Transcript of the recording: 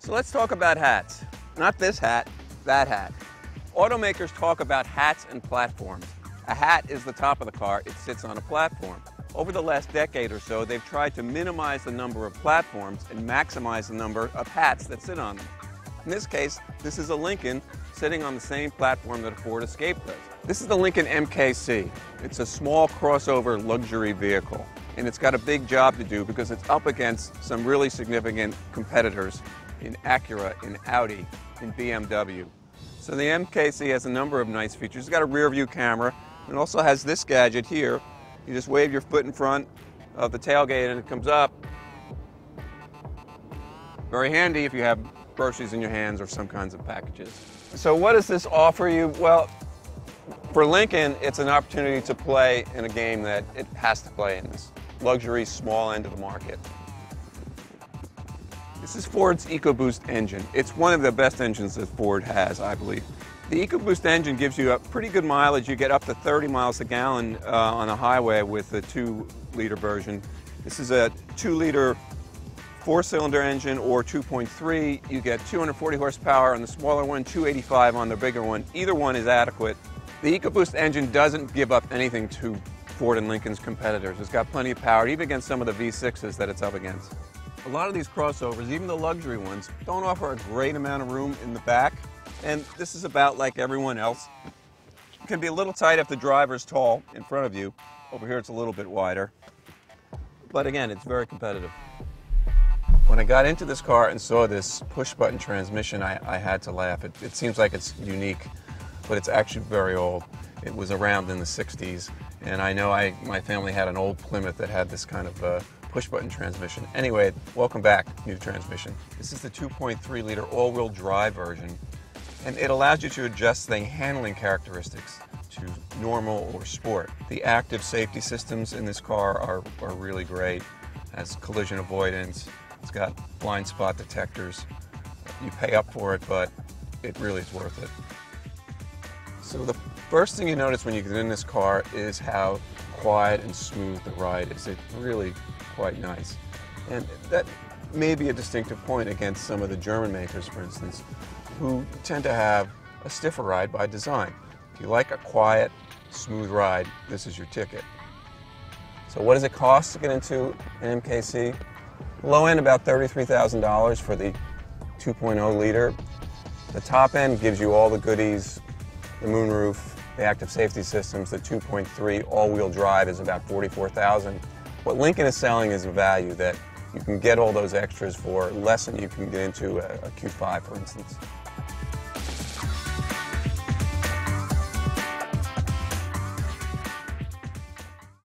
So let's talk about hats. Not this hat, that hat. Automakers talk about hats and platforms. A hat is the top of the car, it sits on a platform. Over the last decade or so, they've tried to minimize the number of platforms and maximize the number of hats that sit on them. In this case, this is a Lincoln sitting on the same platform that a Ford Escape does. This is the Lincoln MKC. It's a small crossover luxury vehicle, and it's got a big job to do because it's up against some really significant competitors in Acura, in Audi, in BMW. So the MKC has a number of nice features. It's got a rear view camera, and it also has this gadget here. You just wave your foot in front of the tailgate and it comes up. Very handy if you have groceries in your hands or some kinds of packages. So what does this offer you? Well, for Lincoln, it's an opportunity to play in a game that it has to play in, this luxury small end of the market. This is Ford's EcoBoost engine. It's one of the best engines that Ford has, I believe. The EcoBoost engine gives you a pretty good mileage. You get up to 30 miles a gallon on a highway with the 2-liter version. This is a 2-liter 4-cylinder engine or 2.3. You get 240 horsepower on the smaller one, 285 on the bigger one. Either one is adequate. The EcoBoost engine doesn't give up anything to Ford and Lincoln's competitors. It's got plenty of power, even against some of the V6s that it's up against. A lot of these crossovers, even the luxury ones, don't offer a great amount of room in the back. And this is about like everyone else. It can be a little tight if the driver's tall in front of you. Over here it's a little bit wider. But again, it's very competitive. When I got into this car and saw this push-button transmission, I had to laugh. It seems like it's unique, but it's actually very old. It was around in the 60s, and I know my family had an old Plymouth that had this kind of push-button transmission. Anyway, welcome back, new transmission. This is the 2.3-liter all-wheel drive version. And it allows you to adjust the handling characteristics to normal or sport. The active safety systems in this car are really great. It has collision avoidance, it's got blind spot detectors. You pay up for it, but it really is worth it. So the first thing you notice when you get in this car is how quiet and smooth the ride is. It's really quite nice. And that may be a distinctive point against some of the German makers, for instance, who tend to have a stiffer ride by design. If you like a quiet, smooth ride, this is your ticket. So what does it cost to get into an MKC? Low end about $33,000 for the 2.0 liter. The top end gives you all the goodies, the moonroof, the active safety systems. The 2.3 all-wheel drive is about $44,000. What Lincoln is selling is a value that you can get all those extras for less than you can get into a Q5, for instance.